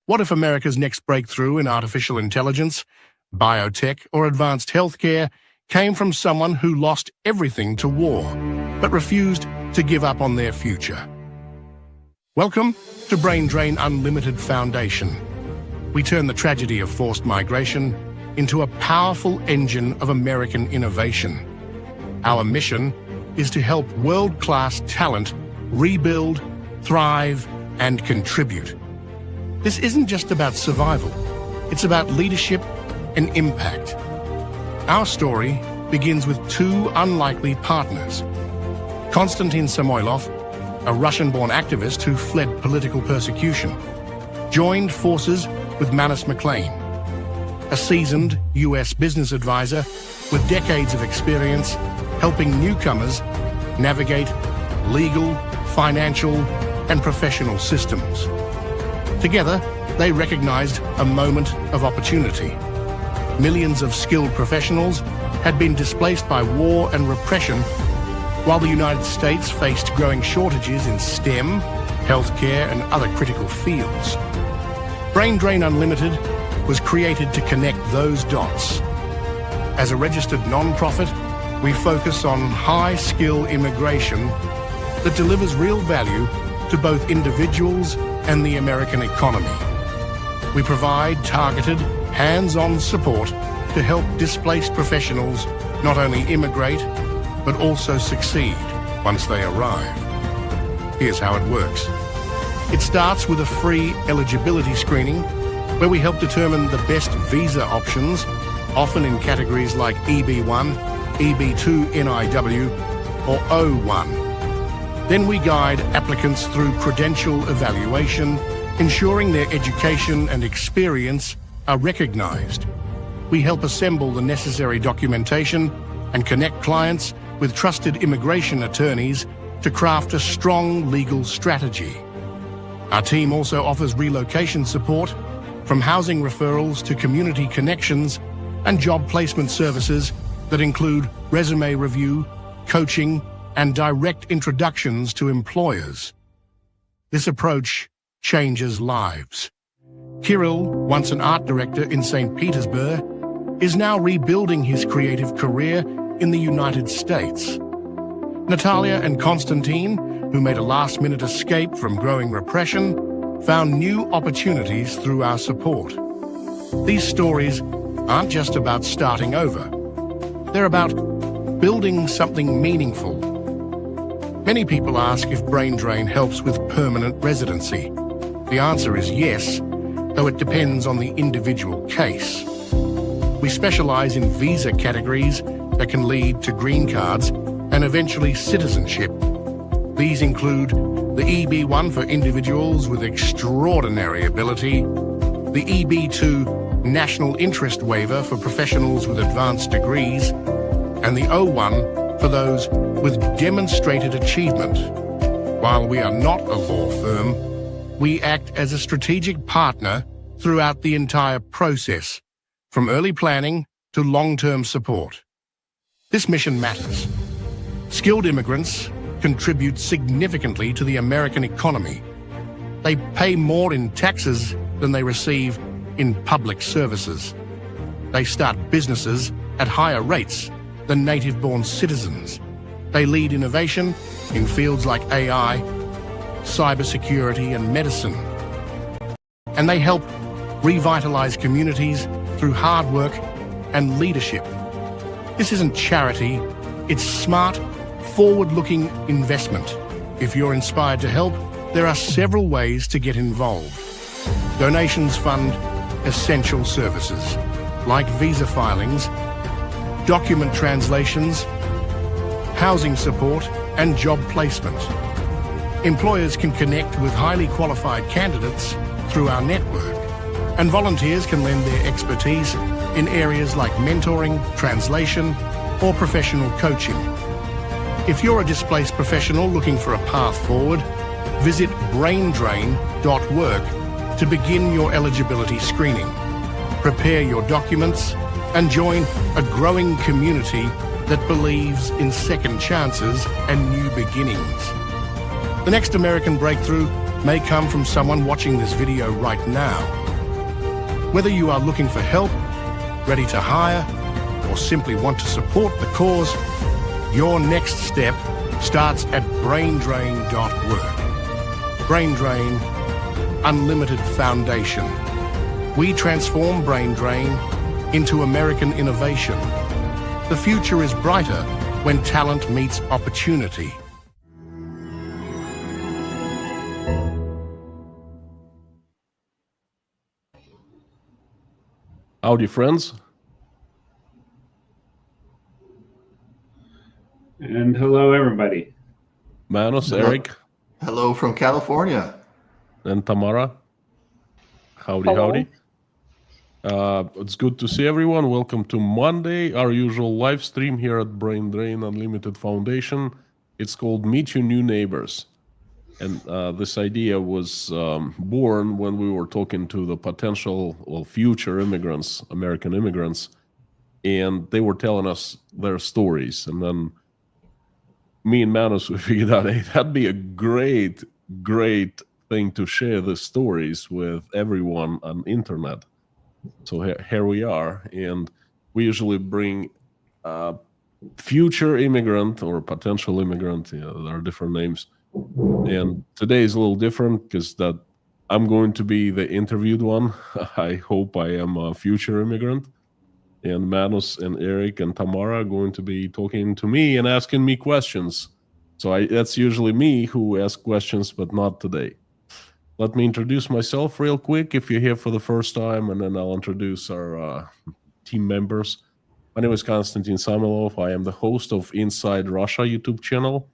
What if America's next breakthrough in artificial intelligence, biotech, or advanced healthcare came from someone who lost everything to war, but refused to give up on their future? Welcome to Brain Drain Unlimited Foundation. We turn the tragedy of forced migration into a powerful engine of American innovation. Our mission is to help world-class talent rebuild, thrive, and contribute. This isn't just about survival, it's about leadership and impact. Our story begins with two unlikely partners. Konstantin Samoilov, a Russian-born activist who fled political persecution, joined forces with Manus McLean, a seasoned US business advisor with decades of experience helping newcomers navigate legal, financial, and professional systems. Together, they recognized a moment of opportunity. Millions of skilled professionals had been displaced by war and repression, while the United States faced growing shortages in STEM, healthcare, and other critical fields. Brain Drain Unlimited was created to connect those dots. As a registered non-profit, we focus on high-skill immigration that delivers real value to both individuals and the American economy. We provide targeted, hands-on support to help displaced professionals not only immigrate, but also succeed once they arrive. Here's how it works. It starts with a free eligibility screening, where we help determine the best visa options, often in categories like EB1, EB2 NIW, or O1. Then we guide applicants through credential evaluation, ensuring their education and experience are recognized. We help assemble the necessary documentation and connect clients with trusted immigration attorneys to craft a strong legal strategy. Our team also offers relocation support, from housing referrals to community connections and job placement services that include resume review, coaching, and direct introductions to employers. This approach changes lives. Kirill, once an art director in St. Petersburg, is now rebuilding his creative career in the United States. Natalia and Konstantin, who made a last-minute escape from growing repression, found new opportunities through our support. These stories aren't just about starting over. They're about building something meaningful. Many people ask if Brain Drain helps with permanent residency. The answer is yes, though it depends on the individual case. We specialize in visa categories that can lead to green cards and eventually citizenship. These include the EB1 for individuals with extraordinary ability, the EB2 National Interest Waiver for professionals with advanced degrees, and the O1 for those with demonstrated achievement. While we are not a law firm, we act as a strategic partner throughout the entire process, from early planning to long-term support. This mission matters. Skilled immigrants contribute significantly to the American economy. They pay more in taxes than they receive in public services. They start businesses at higher rates than native-born citizens. They lead innovation in fields like AI, cybersecurity, and medicine. And they help revitalize communities through hard work and leadership. This isn't charity, it's smart, forward-looking investment. If you're inspired to help, there are several ways to get involved. Donations fund essential services, like visa filings, document translations, housing support, and job placement. Employers can connect with highly qualified candidates through our network, and volunteers can lend their expertise in areas like mentoring, translation, or professional coaching. If you're a displaced professional looking for a path forward, visit braindrain.work to begin your eligibility screening. Prepare your documents and join a growing community that believes in second chances and new beginnings. The next American breakthrough may come from someone watching this video right now. Whether you are looking for help, ready to hire, or simply want to support the cause, your next step starts at braindrain.work. Brain Drain, unlimited foundation. We transform Brain Drain into American innovation. The future is brighter when talent meets opportunity. Howdy, friends. And hello, everybody. Manus, Eric. Hello from California. And Tamara. Howdy, howdy. It's good to see everyone. Welcome to Monday, our usual live stream here at Brain Drain Unlimited Foundation. It's called Meet Your New Neighbors. And this idea was born when we were talking to the potential, future immigrants, American immigrants, and they were telling us their stories. And then me and Manus, we figured out, hey, that'd be a great thing to share the stories with everyone on internet. So here we are, and we usually bring future immigrant or potential immigrant. There are different names. And today is a little different because that I'm going to be the interviewed one. I hope I am a future immigrant. And Manus and Eric and Tamara are going to be talking to me and asking me questions. So that's usually me who asks questions, but not today. Let me introduce myself real quick if you're here for the first time, and then I'll introduce our team members. My name is Konstantin Samilov. I am the host of Inside Russia YouTube channel.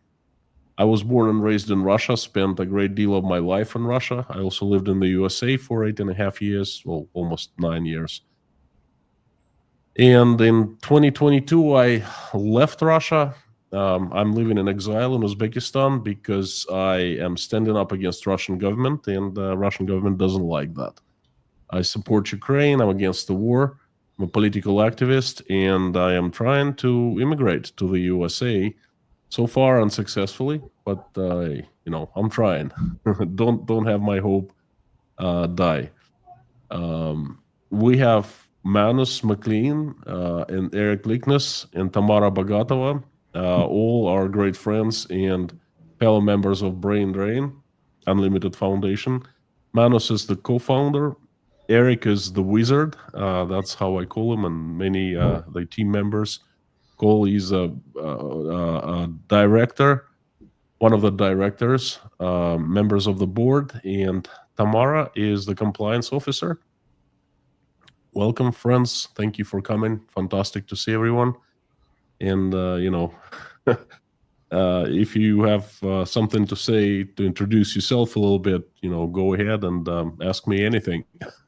I was born and raised in Russia, spent a great deal of my life in Russia. I also lived in the USA for 8.5 years, well, almost 9 years. And in 2022, I left Russia. I'm living in exile in Uzbekistan because I am standing up against Russian government, and the Russian government doesn't like that. I support Ukraine. I'm against the war. I'm a political activist, and I am trying to immigrate to the USA. So far, unsuccessfully, but I'm trying. Don't have my hope die. We have Manus McLean and Eric Lickness and Tamara Bagatova, all are great friends and fellow members of Brain Drain Unlimited Foundation. Manus is the co-founder. Eric is the wizard. That's how I call him, and many the team members call. He's a director, one of the directors, members of the board, and Tamara is the compliance officer. Welcome, friends. Thank you for coming. Fantastic to see everyone. And, if you have something to say to introduce yourself a little bit, go ahead and ask me anything.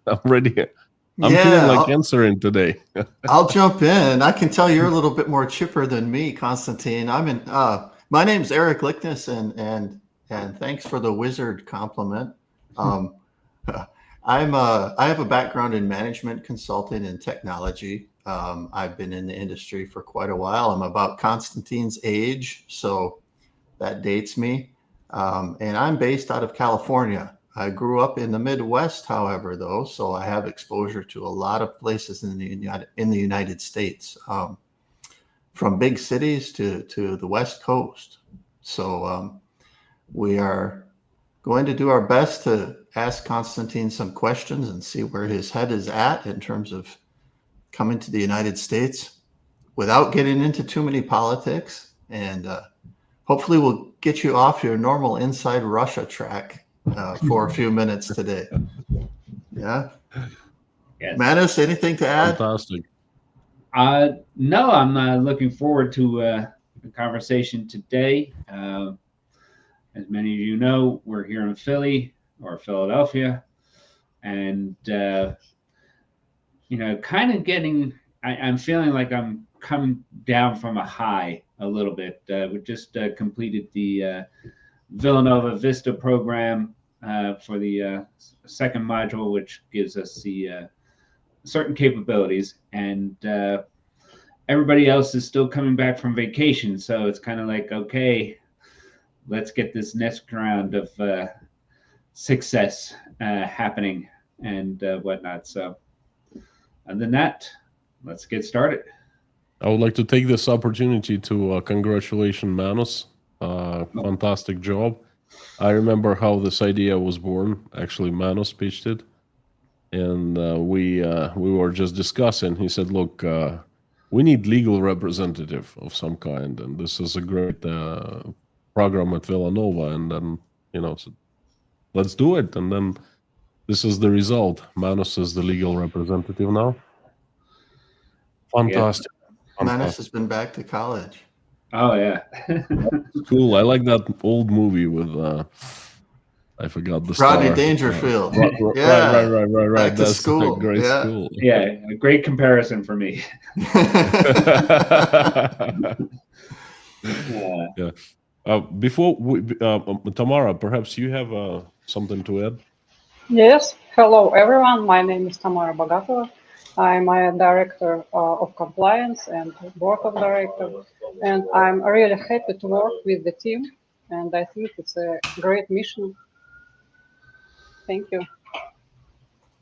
I'm ready. I'm feeling like answering today. I'll jump in. I can tell you're a little bit more chipper than me, Konstantin. My name's Eric Lickness, and thanks for the wizard compliment. I have a background in management consulting and technology. I've been in the industry for quite a while. I'm about Konstantin's age, so that dates me. And I'm based out of California. I grew up in the Midwest, however, though, so I have exposure to a lot of places in the United States, from big cities to the West Coast. So we are going to do our best to ask Konstantin some questions and see where his head is at in terms of coming to the United States without getting into too many politics. And hopefully we'll get you off your normal Inside Russia track for a few minutes today. Yeah. Yes. Manus, anything to add? Fantastic. No, I'm looking forward to the conversation today. As many of you know, we're here in Philly or Philadelphia, and kind of I'm feeling like I'm coming down from a high a little bit. We just completed the Villanova Vista program for the second module, which gives us the certain capabilities, and everybody else is still coming back from vacation. So it's kind of like, okay, let's get this next round of success happening and whatnot. So other than that, let's get started. I would like to take this opportunity to congratulate Manus. Fantastic job. I remember how this idea was born. Actually, Manus pitched it, and we were just discussing. He said, "Look, we need legal representative of some kind, and this is a great program at Villanova." And then so let's do it. And then this is the result. Manus is the legal representative now. Fantastic. Manus has been back to college. Oh yeah. Cool. I like that old movie with I forgot the Rodney star. Dangerfield. Yeah. Right. Back to That's school. a great Yeah. school. Yeah, a great comparison for me. Yeah. Before we, Tamara, perhaps you have something to add? Yes. Hello, everyone. My name is Tamara Bogatova. I'm a director of compliance and board of directors, and I'm really happy to work with the team. And I think it's a great mission. Thank you.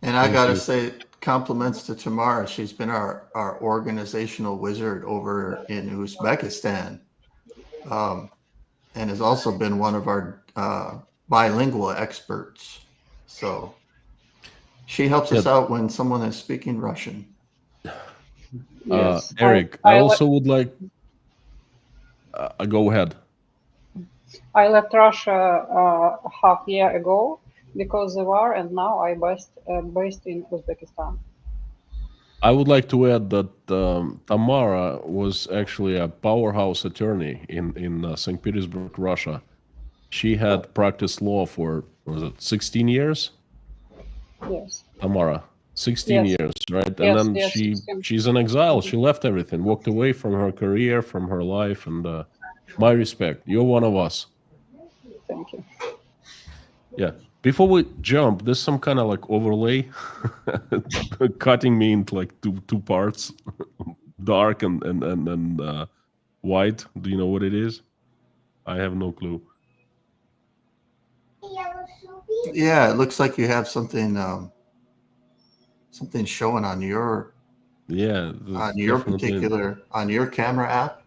And I got to say, compliments to Tamara. She's been our organizational wizard over in Uzbekistan, and has also been one of our bilingual experts. So she helps us out when someone is speaking Russian. Yes. Eric, I also would like. Go ahead. I left Russia half year ago because of the war, and now I'm based in Uzbekistan. I would like to add that Tamara was actually a powerhouse attorney in St. Petersburg, Russia. She had practiced law for, 16 years? Yes. Tamara, 16 years, right? And then she's in exile. She left everything, walked away from her career, from her life, and my respect. You're one of us. Thank you. Yeah. Before we jump, there's some kind of like overlay cutting me into like two parts, dark and white. Do you know what it is? I have no clue. Yeah, it looks like you have something something showing on your on your camera app.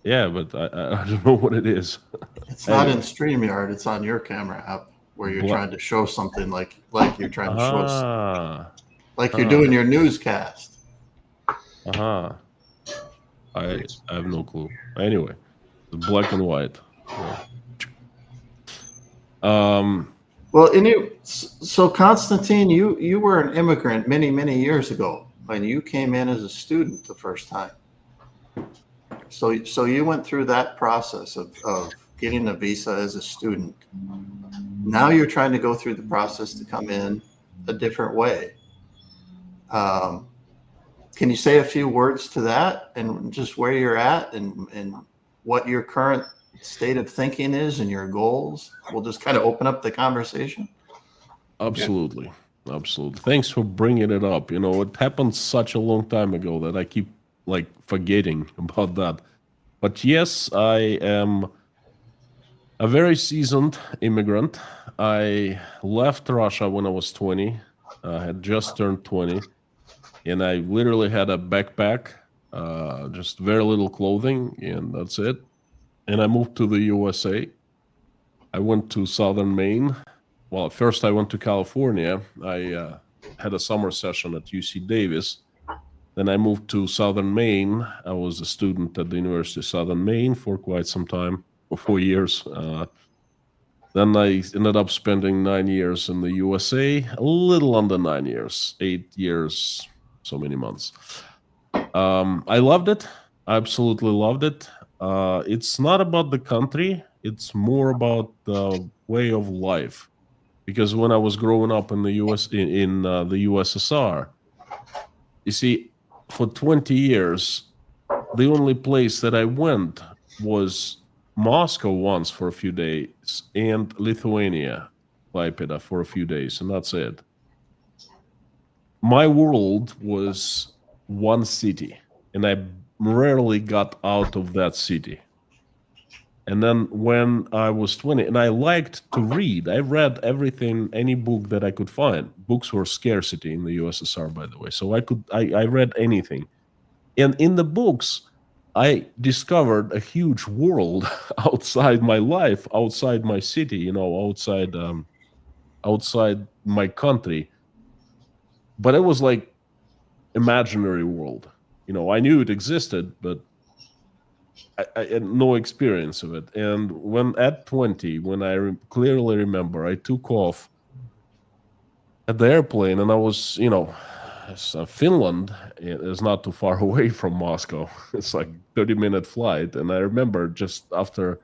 Yeah, but I don't know what it is. It's not in StreamYard. It's on your camera app where you're trying to show something like you're trying to show like you're doing your newscast. I have no clue. Anyway, it's black and white. Yeah. Well, so Konstantin, you were an immigrant many years ago, and you came in as a student the first time. So you went through that process of getting a visa as a student. Now you're trying to go through the process to come in a different way. Can you say a few words to that and just where you're at and what your current state of thinking is and your goals? We'll just kind of open up the conversation. Absolutely. Absolutely. Thanks for bringing it up. It happened such a long time ago that I keep forgetting about that. But yes, I am a very seasoned immigrant. I left Russia when I was 20. I had just turned 20, and I literally had a backpack, just very little clothing, and that's it. And I moved to the USA. I went to southern Maine. Well, first I went to California. I had a summer session at UC Davis. Then I moved to southern Maine. I was a student at the University of Southern Maine for quite some time, for 4 years. Then I ended up spending 9 years in the USA, a little under 9 years, 8 years, so many months. I loved it. I absolutely loved it. It's not about the country. It's more about the way of life. Because when I was growing up in the US, in the USSR, you see, for 20 years, the only place that I went was Moscow once for a few days and Lithuania, Klaipėda, for a few days, and that's it. My world was one city, and I rarely got out of that city. And then when I was 20, and I liked to read, I read everything, any book that I could find. Books were scarcity in the USSR, by the way. So I read anything. And in the books, I discovered a huge world outside my life, outside my city, outside my country. But it was like imaginary world. I knew it existed, but I had no experience of it. And when at 20, when I clearly remember, I took off at the airplane, and I was, Finland is not too far away from Moscow. It's like 30-minute flight. And I remember just after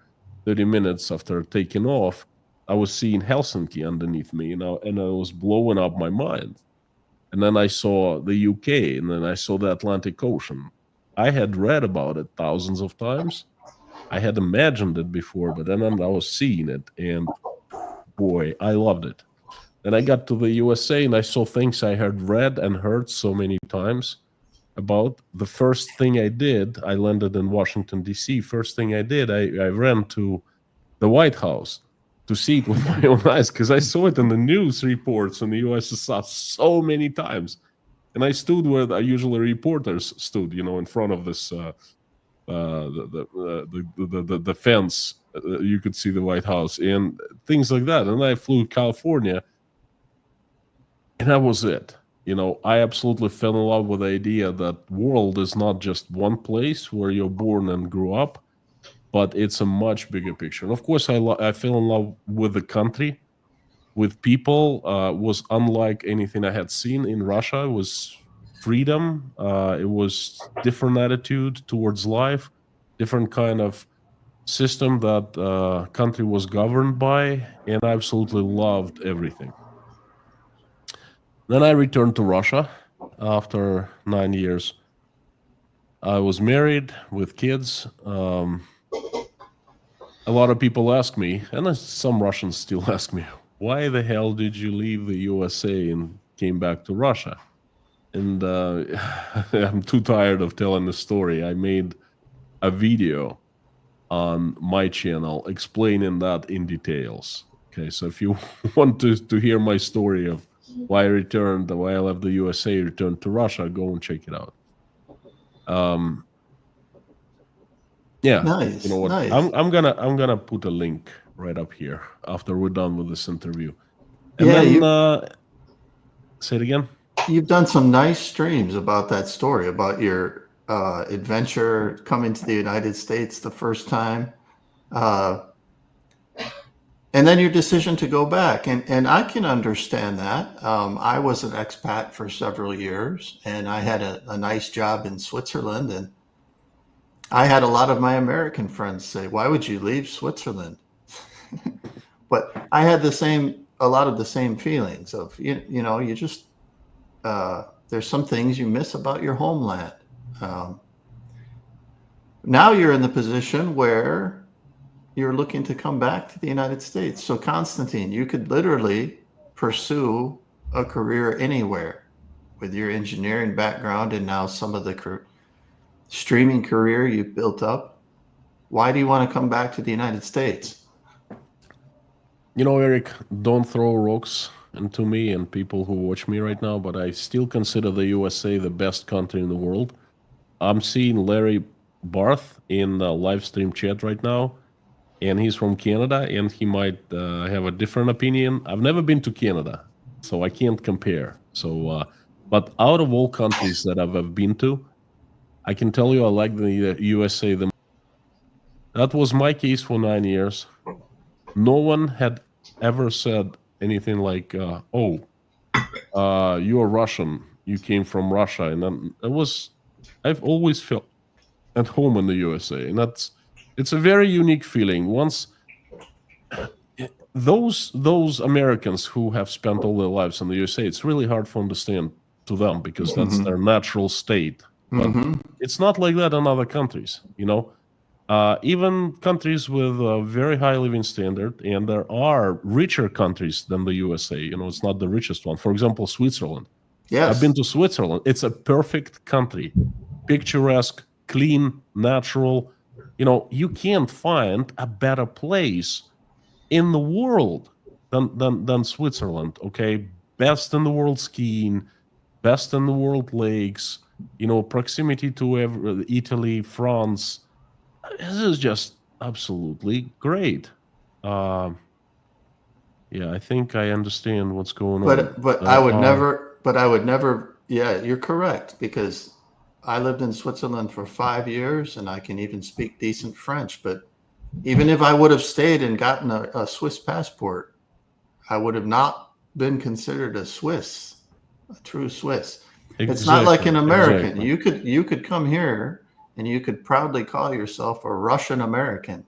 30 minutes after taking off, I was seeing Helsinki underneath me, and it was blowing up my mind. And then I saw the UK, and then I saw the Atlantic Ocean. I had read about it thousands of times. I had imagined it before, but then I was seeing it, and boy, I loved it. Then I got to the USA, and I saw things I had read and heard so many times about. The first thing I did, I landed in Washington, D.C. First thing I did, I ran to the White House to see it with my own eyes, because I saw it in the news reports in the USSR so many times. And I stood where usually reporters stood, in front of this the fence. You could see the White House and things like that. And I flew to California, and that was it. I absolutely fell in love with the idea that world is not just one place where you're born and grew up, but it's a much bigger picture. And of course, I fell in love with the country, with people. Was unlike anything I had seen in Russia. It was freedom. It was different attitude towards life, different kind of system that country was governed by, and I absolutely loved everything. Then I returned to Russia after 9 years. I was married with kids. A lot of people ask me, and some Russians still ask me, why the hell did you leave the USA and came back to Russia? And I'm too tired of telling the story. I made a video on my channel explaining that in details. Okay, so if you want to hear my story of why I returned, why I left the USA, returned to Russia, go and check it out. Yeah, Nice. you know what? Nice. I'm gonna put a link right up here after we're done with this interview. And Yeah, then say it again. You've done some nice streams about that story, about your adventure coming to the United States the first time, and then your decision to go back. And I can understand that. I was an expat for several years, and I had a nice job in Switzerland. And I had a lot of my American friends say, why would you leave Switzerland? But I had a lot of the same feelings of, you just, there's some things you miss about your homeland. Now you're in the position where you're looking to come back to the United States. So Konstantin, you could literally pursue a career anywhere with your engineering background and now some of the streaming career you've built up. Why do you want to come back to the United States? Eric, don't throw rocks into me and people who watch me right now, but I still consider the USA the best country in the world. I'm seeing Larry Barth in the live stream chat right now, and he's from Canada, and he might have a different opinion. I've never been to Canada, so I can't compare. So, but out of all countries that I've been to, I can tell you I like the USA the most. That was my case for 9 years. No one had ever said anything like, you're Russian, you came from Russia. And then I've always felt at home in the USA. And it's a very unique feeling. Once those Americans who have spent all their lives in the USA, it's really hard to understand to them because that's their natural state. But it's not like that in other countries, even countries with a very high living standard, and there are richer countries than the USA. It's not the richest one. For example, Switzerland. Yes. I've been to Switzerland. It's a perfect country, picturesque, clean, natural, You can't find a better place in the world than Switzerland. Okay, best in the world skiing, best in the world lakes. Proximity to Italy, France. This is just absolutely great. Yeah, I think I understand what's going on. But I would never. But I would never. Yeah, you're correct, because I lived in Switzerland for 5 years, and I can even speak decent French. But even if I would have stayed and gotten a Swiss passport, I would have not been considered a Swiss, a true Swiss. It's not like an American. Exactly. You could come here and you could proudly call yourself a Russian American.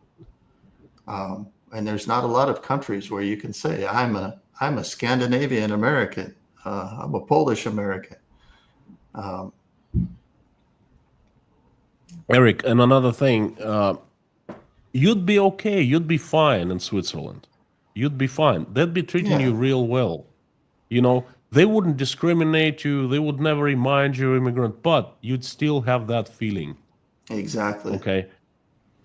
And there's not a lot of countries where you can say I'm a Scandinavian American. I'm a Polish American. Eric, and another thing, you'd be okay. You'd be fine in Switzerland. You'd be fine. They'd be treating you real well. They wouldn't discriminate you. They would never remind you immigrant, but you'd still have that feeling. Exactly. Okay.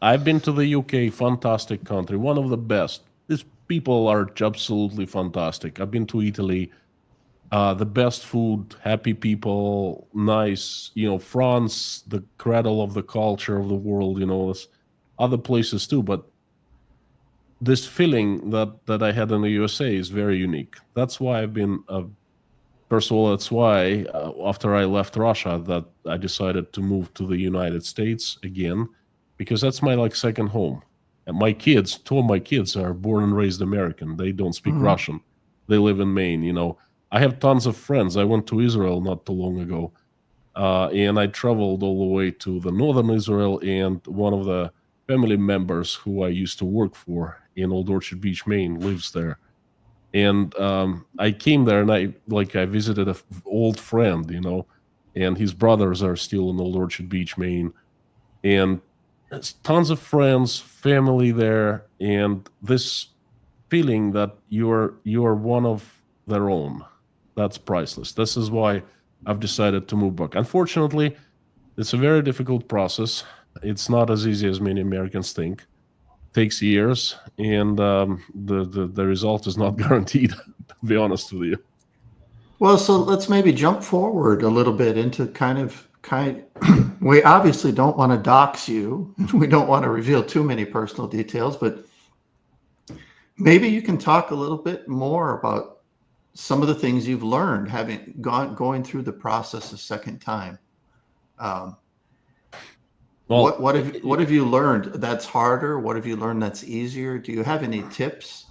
I've been to the UK, fantastic country, one of the best. These people are absolutely fantastic. I've been to Italy, the best food, happy people, nice. France, the cradle of the culture of the world. There's other places too, but this feeling that I had in the USA is very unique. That's why I've been. First of all, that's why after I left Russia, that I decided to move to the United States again, because that's my second home. And my kids, two of my kids are born and raised American. They don't speak Russian. They live in Maine. I have tons of friends. I went to Israel not too long ago, and I traveled all the way to the northern Israel. And one of the family members who I used to work for in Old Orchard Beach, Maine, lives there. And I came there and I visited an old friend, and his brothers are still in Old Orchard Beach, Maine. And there's tons of friends, family there, and this feeling that you're one of their own, that's priceless. This is why I've decided to move back. Unfortunately, it's a very difficult process. It's not as easy as many Americans think. Takes years, and the result is not guaranteed, to be honest with you. Well, so let's maybe jump forward a little bit into we obviously don't want to dox you. We don't want to reveal too many personal details, but maybe you can talk a little bit more about some of the things you've learned having going through the process a second time. What have you learned that's harder? What have you learned that's easier? Do you have any tips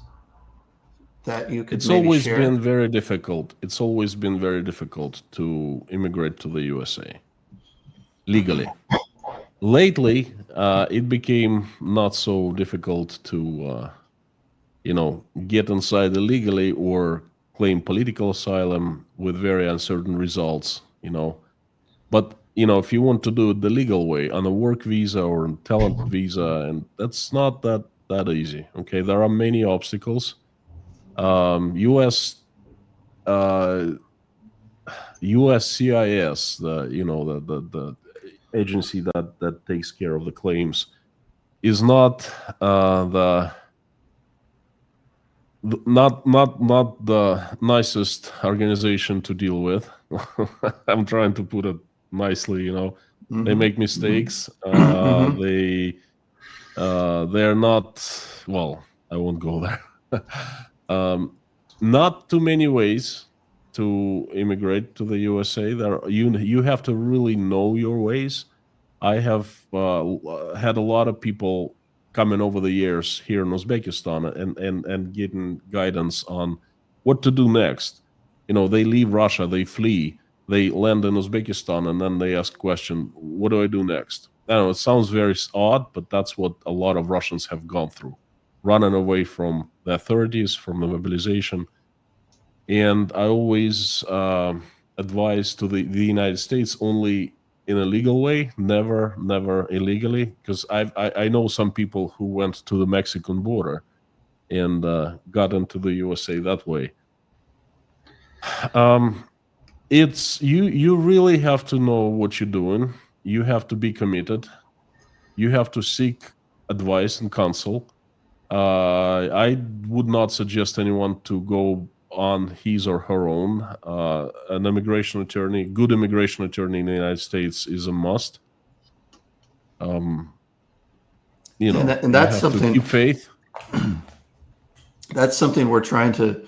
that you could It's maybe always share? been very difficult. It's always been very difficult to immigrate to the USA legally. Lately, it became not so difficult to, get inside illegally or claim political asylum with very uncertain results, But if you want to do it the legal way on a work visa or a talent visa, and that's not that easy. Okay, there are many obstacles. USCIS, the agency that takes care of the claims, is not not the nicest organization to deal with. I'm trying to put it nicely. They make mistakes. They're not, well, I won't go there. Not too many ways to immigrate to the USA. You have to really know your ways. I have had a lot of people coming over the years here in Uzbekistan and getting guidance on what to do next. They leave Russia, they flee, they land in Uzbekistan, and then they ask question, what do I do next? I don't know, it sounds very odd, but that's what a lot of Russians have gone through, running away from the authorities, from the mobilization. And I always advise to the United States only in a legal way, never illegally, because I know some people who went to the Mexican border and got into the USA that way. It's you really have to know what you're doing. You have to be committed. you have to seek advice and counsel. I would not suggest anyone to go on his or her own. An immigration attorney, good immigration attorney in the United States is a must. You know, and that's you have something. to keep faith. That's something we're trying to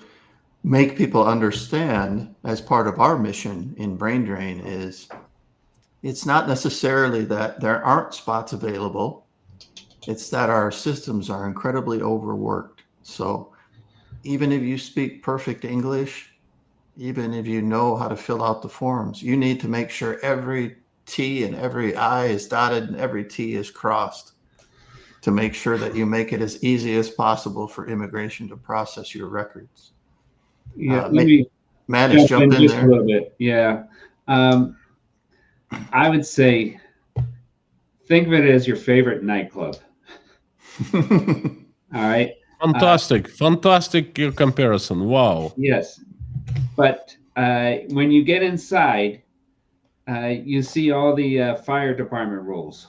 make people understand as part of our mission in Brain Drain is it's not necessarily that there aren't spots available. It's that our systems are incredibly overworked. So even if you speak perfect English, even if you know how to fill out the forms, you need to make sure every T and every I is dotted and every T is crossed to make sure that you make it as easy as possible for immigration to process your records. Yeah, let me Manus, jump in just there. a little bit. Yeah. I would say think of it as your favorite nightclub. All right. Fantastic comparison. Wow. Yes. But when you get inside, you see all the fire department rules.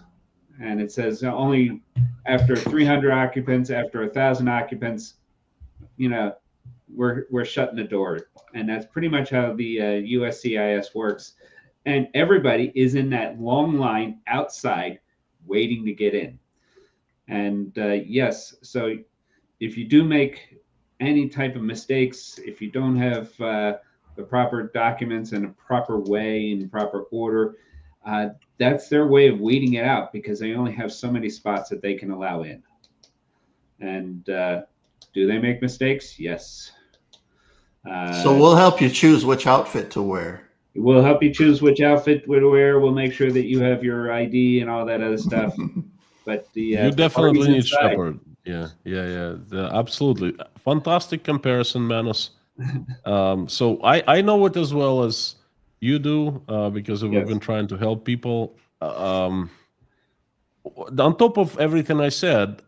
And it says only after 300 occupants, after 1,000 occupants, you know, we're shutting the door. And that's pretty much how the USCIS works. And everybody is in that long line outside waiting to get in. And yes, so if you do make any type of mistakes, if you don't have the proper documents in a proper way, in proper order, that's their way of weeding it out because they only have so many spots that they can allow in. And do they make mistakes? Yes. So we'll help you choose which outfit to wear. We'll help you choose which outfit to wear. We'll make sure that you have your ID and all that other stuff. But you definitely need shepherd. Yeah. Absolutely. Fantastic comparison, Manus. So I know it as well as you do because we've been trying to help people. On top of everything I said,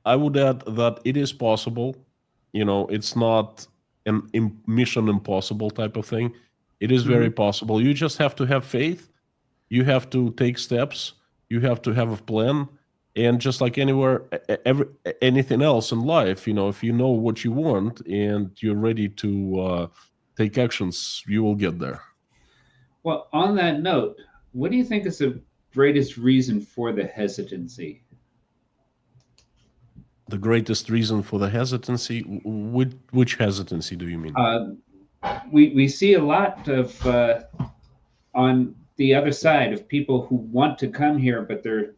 I would add that it is possible. You know, it's not an mission impossible type of thing. It is very possible. You just have to have faith. You have to take steps. You have to have a plan. And just like anywhere, anything else in life, you know, if you know what you want and you're ready to take actions, you will get there. Well, on that note, what do you think is the greatest reason for the hesitancy? The greatest reason for the hesitancy? Which hesitancy do you mean? We see a lot of on the other side of people who want to come here, but they're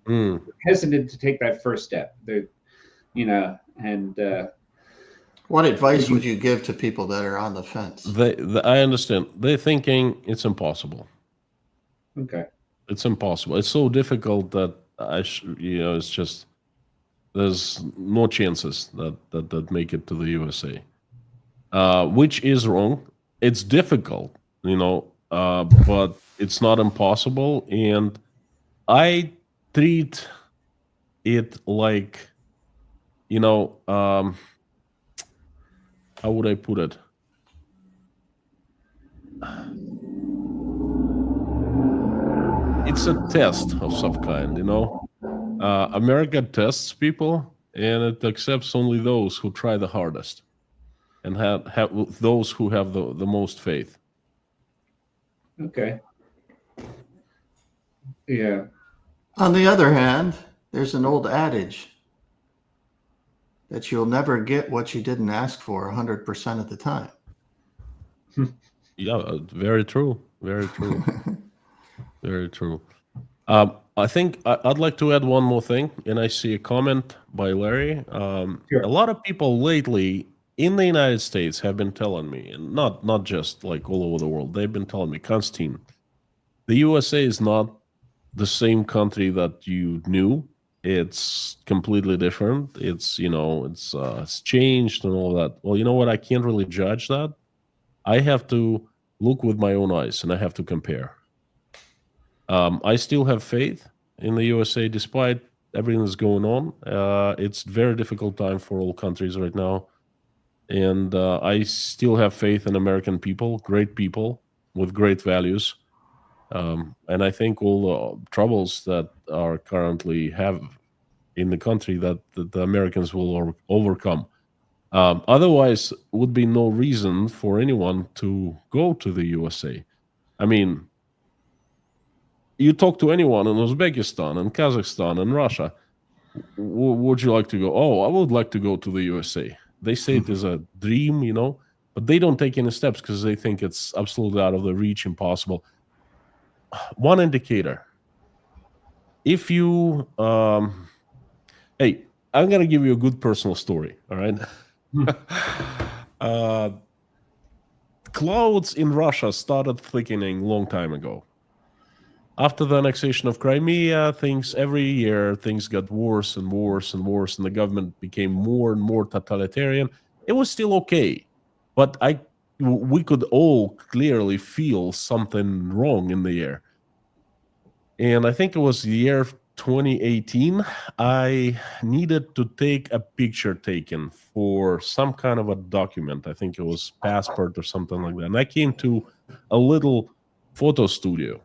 hesitant to take that first step. They're, you know, and what advice would you give to people that are on the fence? I understand. They're thinking it's impossible. Okay. It's impossible. It's so difficult that it's just there's no chances that make it to the USA, which is wrong. It's difficult, you know, but it's not impossible. And I treat it like, you know, how would I put it? It's a test of some kind, you know. America tests people, and it accepts only those who try the hardest, and have those who have the most faith. Okay. Yeah. On the other hand, there's an old adage that you'll never get what you didn't ask for 100% of the time. Yeah, very true. Very true. Very true. I think I'd like to add one more thing, and I see a comment by Larry. Sure. A lot of people lately in the United States have been telling me, and not just like all over the world, they've been telling me, Konstantin, the USA is not the same country that you knew. It's completely different. It's, you know, it's changed and all that. Well, you know what? I can't really judge that. I have to look with my own eyes, and I have to compare. I still have faith in the USA despite everything that's going on. It's a very difficult time for all countries right now. And I still have faith in American people, great people with great values. And I think all the troubles that are currently have in the country that the Americans will overcome. Otherwise, would be no reason for anyone to go to the USA. I mean, you talk to anyone in Uzbekistan and Kazakhstan and Russia, would you like to go? Oh, I would like to go to the USA. They say it is a dream, but they don't take any steps because they think it's absolutely out of their reach, impossible. One indicator. If you, hey, I'm going to give you a good personal story, all right? Clouds in Russia started thickening long time ago. After the annexation of Crimea, every year things got worse and worse and worse, and the government became more and more totalitarian. It was still okay, but we could all clearly feel something wrong in the air. And I think it was the year 2018, I needed to take a picture taken for some kind of a document. I think it was passport or something like that. And I came to a little photo studio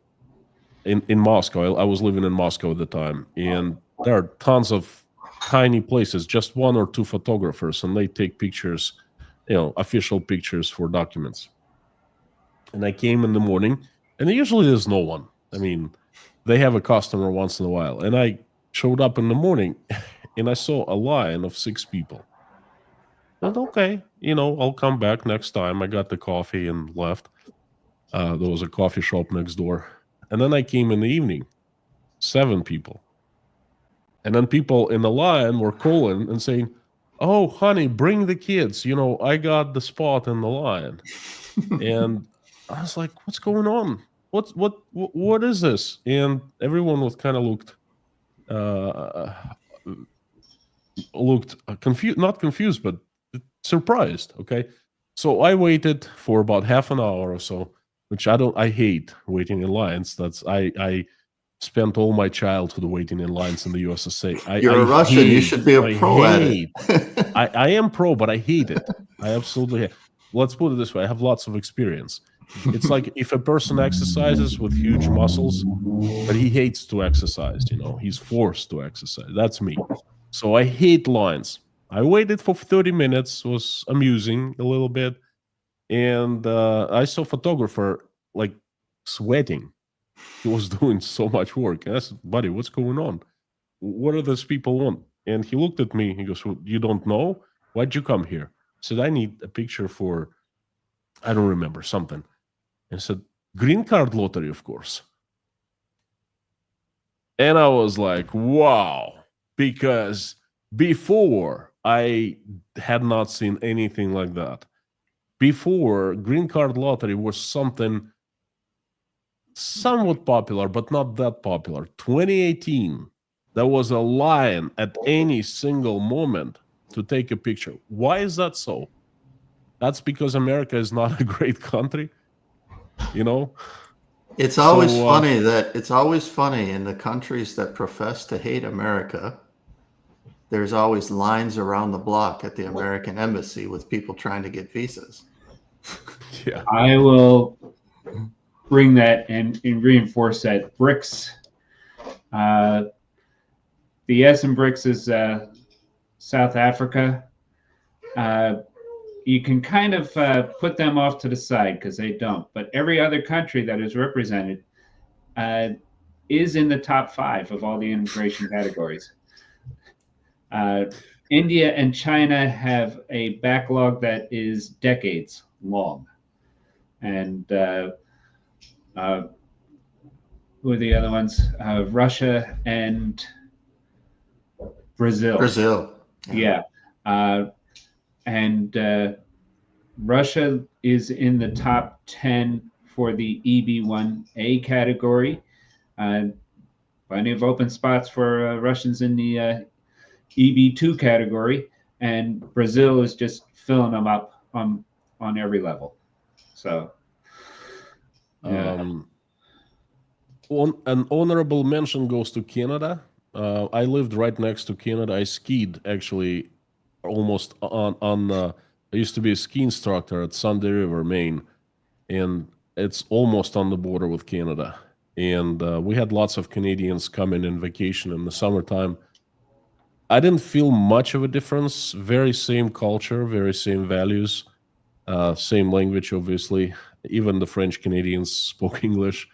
in Moscow. I was living in Moscow at the time. And there are tons of tiny places, just one or two photographers, and they take pictures, official pictures for documents. And I came in the morning, and usually there's no one. I mean, they have a customer once in a while. And I showed up in the morning and I saw a line of 6 people. And okay, I'll come back next time. I got the coffee and left. There was a coffee shop next door. And then I came in the evening, 7 people. And then people in the line were calling and saying, oh, honey, bring the kids. I got the spot in the line. And I was like, what's going on? What is this? And everyone was kind of looked confused, not confused, but surprised. Okay, so I waited for about half an hour or so, which I hate waiting in lines. I spent all my childhood waiting in lines in the USSR. You're a Russian. You should be a pro at it. I am pro, but I hate it. I absolutely hate. Let's put it this way: I have lots of experience. It's like if a person exercises with huge muscles, but he hates to exercise, he's forced to exercise. That's me. So I hate lines. I waited for 30 minutes, was amusing a little bit. And I saw a photographer like sweating. He was doing so much work. I said, buddy, what's going on? What do those people want? And he looked at me. He goes, well, you don't know? Why'd you come here? I said, I need a picture for, I don't remember, something. And I said, green card lottery, of course. And I was like, wow, because before I had not seen anything like that. Before, green card lottery was something somewhat popular, but not that popular. 2018, there was a line at any single moment to take a picture. Why is that so? That's because America is not a great country. It's always funny in the countries that profess to hate America. There's always lines around the block at the American embassy with people trying to get visas. Yeah, I will bring that and reinforce that. BRICS, the S in BRICS is South Africa. You can kind of put them off to the side because they don't. But every other country that is represented is in the top 5 of all the immigration categories. India and China have a backlog that is decades long. And who are the other ones? Russia and Brazil. Brazil. Yeah. And Russia is in the top 10 for the EB1A category. Plenty of open spots for Russians in the EB2 category, and Brazil is just filling them up on every level. So, yeah. An honorable mention goes to Canada. I lived right next to Canada. I skied actually almost on I used to be a ski instructor at Sunday River, Maine, and it's almost on the border with Canada. and we had lots of Canadians coming in vacation in the summertime. I didn't feel much of a difference. Very same culture, very same values, same language, obviously. Even the French Canadians spoke English.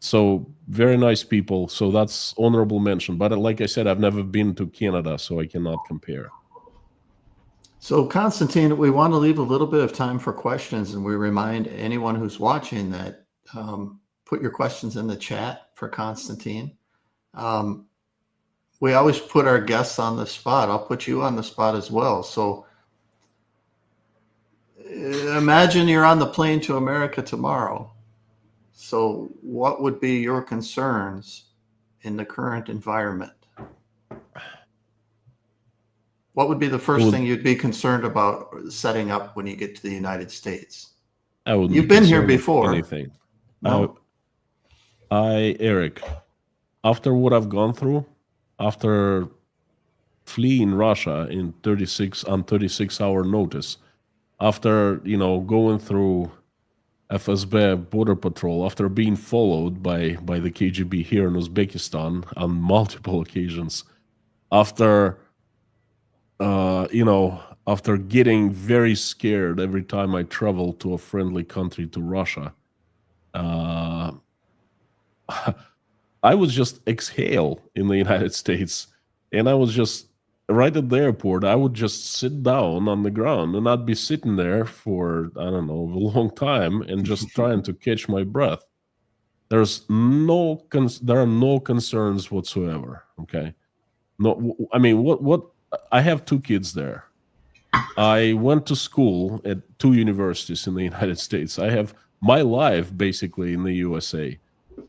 So very nice people. So that's honorable mention. But like I said, I've never been to Canada, so I cannot compare. So Konstantin, we want to leave a little bit of time for questions, and we remind anyone who's watching that put your questions in the chat for Konstantin. We always put our guests on the spot. I'll put you on the spot as well. So imagine you're on the plane to America tomorrow. So what would be your concerns in the current environment? What would be the first thing you'd be concerned about setting up when you get to the United States? You've been here before. Anything. No? Eric, after what I've gone through, after fleeing Russia on 36-hour notice, after going through FSB border patrol, after being followed by the KGB here in Uzbekistan on multiple occasions, after after getting very scared every time I travel to a friendly country, to Russia, I would just exhale in the United States, and I was just right at the airport. I would just sit down on the ground, and I'd be sitting there for, I don't know, a long time and just trying to catch my breath. There are no concerns whatsoever. Okay, no, I mean, what? I have 2 kids there. I went to school at 2 universities in the United States. I have my life basically in the USA.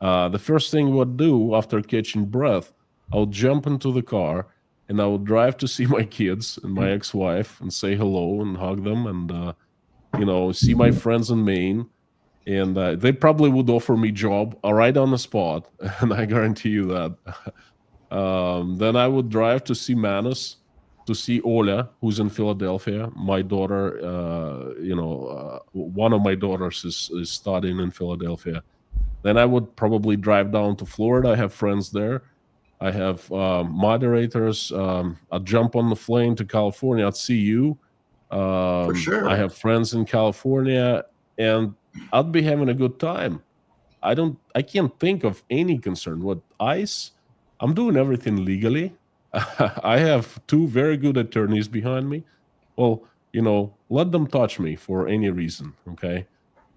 The first thing I would do after catching breath, I would jump into the car and I would drive to see my kids and my ex-wife and say hello and hug them and, see my friends in Maine. And they probably would offer me a job right on the spot, and I guarantee you that. Then I would drive to see Manus, to see Ola, who's in Philadelphia. My daughter, one of my daughters is studying in Philadelphia. Then I would probably drive down to Florida. I have friends there. I have moderators. I'd jump on the plane to California. I'd see you. For sure. I have friends in California, and I'd be having a good time. I can't think of any concern. What ICE? I'm doing everything legally. I have 2 very good attorneys behind me. Well, let them touch me for any reason, okay?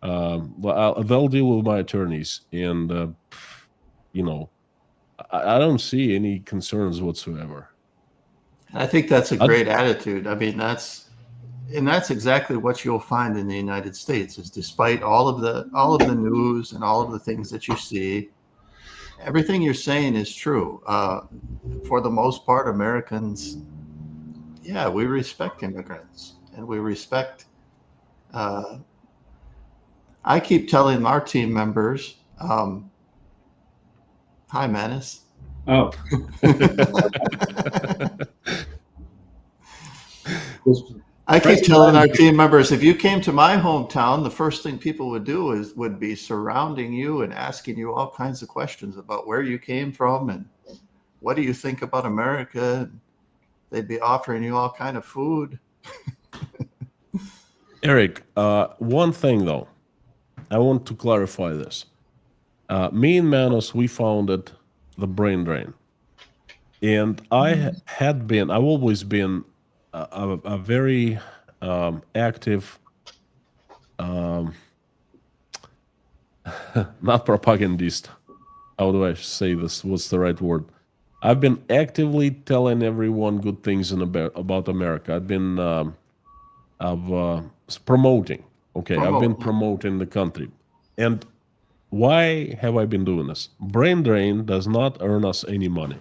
They'll deal with my attorneys, and I don't see any concerns whatsoever. I think that's a great attitude. I mean, that's exactly what you'll find in the United States. Is despite all of the news and all of the things that you see, everything you're saying is true. For the most part, Americans, yeah, we respect immigrants, and we respect. I keep telling our team members, hi, Manus. Oh. I keep telling our team members, if you came to my hometown, the first thing people would do would be surrounding you and asking you all kinds of questions about where you came from and what do you think about America. And they'd be offering you all kind of food. Eric, one thing though, I want to clarify this. Me and Manus, we founded the Brain Drain, and I've always been a very active, not propagandist. How do I say this? What's the right word? I've been actively telling everyone good things about America. I've been promoting. Okay, I've been promoting the country. And why have I been doing this? Brain Drain does not earn us any money.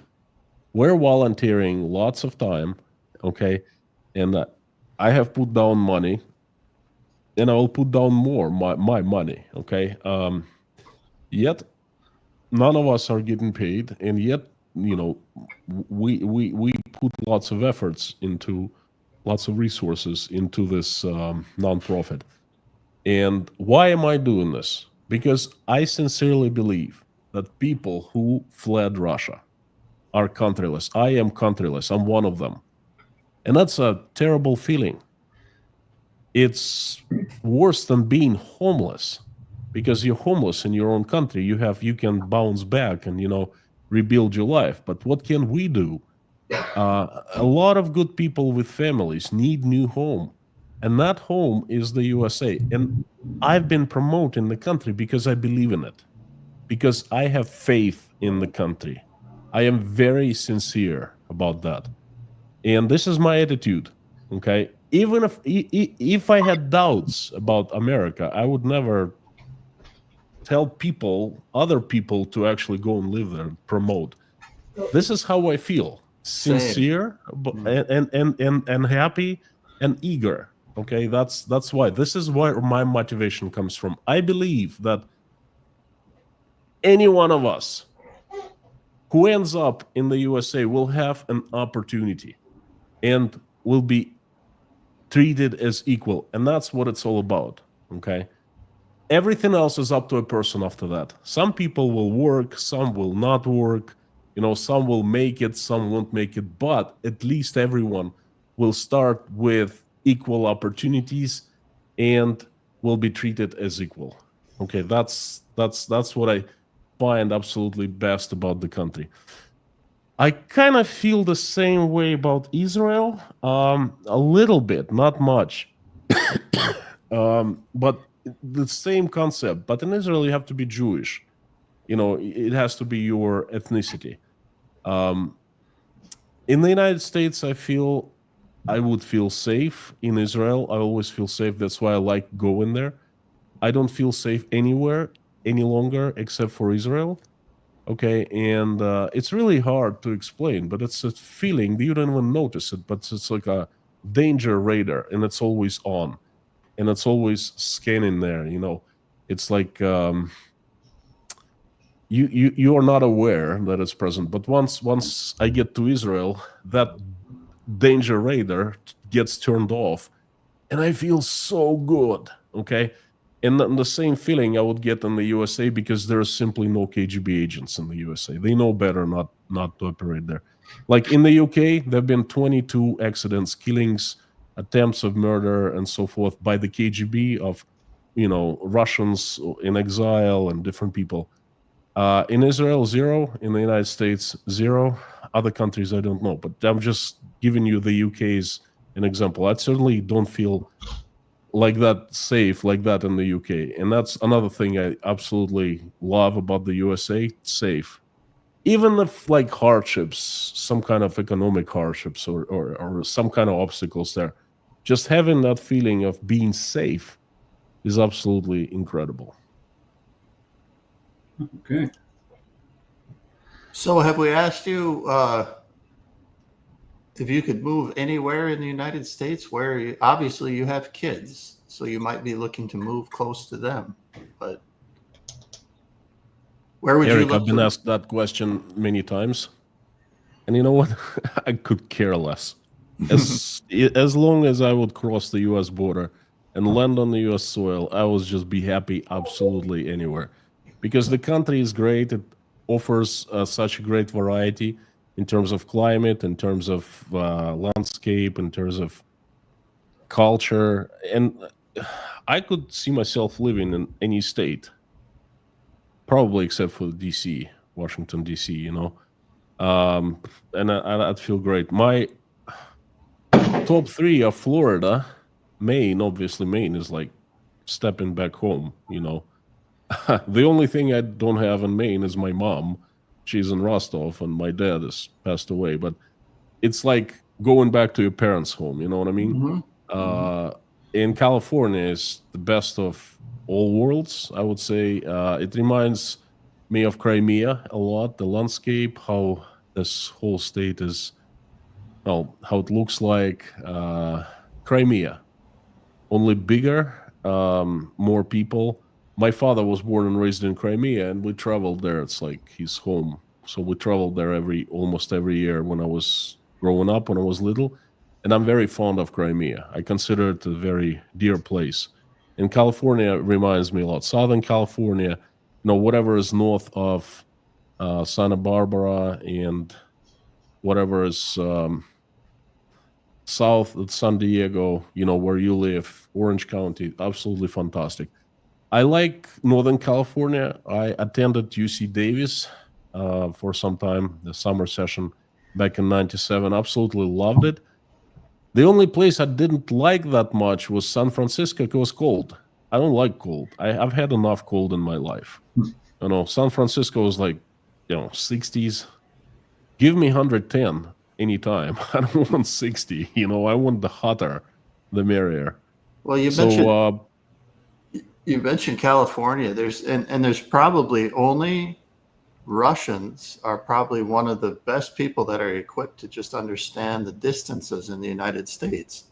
We're volunteering lots of time, okay? And I have put down money, and I will put down more, my money, okay? Yet, none of us are getting paid, and yet, we put lots of efforts into, lots of resources into this nonprofit. And why am I doing this? because I sincerely believe that people who fled Russia are countryless. I am countryless. I'm one of them. And that's a terrible feeling. It's worse than being homeless, because you're homeless in your own country. You can bounce back and, rebuild your life. But what can we do? A lot of good people with families need new home. And that home is the USA. And I've been promoting the country because I believe in it, because I have faith in the country. I am very sincere about that. And this is my attitude, okay? Even if I had doubts about America, I would never tell other people to actually go and live there, promote. This is how I feel. Sincere and happy and eager. Okay, that's why. This is where my motivation comes from. I believe that any one of us who ends up in the USA will have an opportunity and will be treated as equal. And that's what it's all about. Okay. Everything else is up to a person after that. Some people will work, some will not work. Some will make it, some won't make it, but at least everyone will start with equal opportunities and will be treated as equal. Okay, that's what I find absolutely best about the country. I kind of feel the same way about Israel, a little bit, not much, but the same concept. But in Israel, you have to be Jewish. It has to be your ethnicity. In the United States, I would feel safe. In Israel, I always feel safe. That's why I like going there. I don't feel safe anywhere any longer except for Israel. Okay, and it's really hard to explain, but it's a feeling. You don't even notice it, but it's like a danger radar, and it's always on, and it's always scanning there. It's like you are not aware that it's present, but once I get to Israel, that danger radar gets turned off, and I feel so good. Okay. And the same feeling I would get in the USA, because there are simply no KGB agents in the USA. They know better not to operate there. Like in the UK, there have been 22 accidents, killings, attempts of murder, and so forth by the KGB of, Russians in exile and different people. In Israel, 0. In the United States, 0. Other countries, I don't know. But I'm just giving you the UK's an example. I certainly don't feel like that safe like that in the UK. And that's another thing I absolutely love about the USA. It's safe. Even if like hardships, some kind of economic hardships or some kind of obstacles there, just having that feeling of being safe is absolutely incredible. Okay. So have we asked you if you could move anywhere in the United States where obviously you have kids, so you might be looking to move close to them, but where would Eric, you look I've been asked that question many times, and you know what? I could care less. As long as I would cross the U.S. border and land on the U.S. soil, I would just be happy absolutely anywhere, because the country is great. It offers such a great variety in terms of climate, in terms of landscape, in terms of culture. And I could see myself living in any state, probably except for DC, Washington, DC, and I'd feel great. My top 3 are Florida, Maine. Obviously, Maine is like stepping back home, The only thing I don't have in Maine is my mom. She's in Rostov, and my dad has passed away. But it's like going back to your parents' home, you know what I mean? In California is the best of all worlds, I would say. It reminds me of Crimea a lot, the landscape, how this whole state is, how it looks like Crimea, only bigger, more people. My father was born and raised in Crimea, and we traveled there. It's like his home. So we traveled there almost every year when I was growing up, when I was little. And I'm very fond of Crimea. I consider it a very dear place. And California reminds me a lot. Southern California, whatever is north of Santa Barbara and whatever is south of San Diego, where you live, Orange County, absolutely fantastic. I like Northern California. I attended UC Davis for some time, the summer session back in '97. Absolutely loved it. The only place I didn't like that much was San Francisco. It was cold. I don't like cold. I've had enough cold in my life. San Francisco was like, 60s. Give me 110 anytime. I don't want 60. I want the hotter, the merrier. Well, you mentioned California. There's probably only Russians are probably one of the best people that are equipped to just understand the distances in the United States.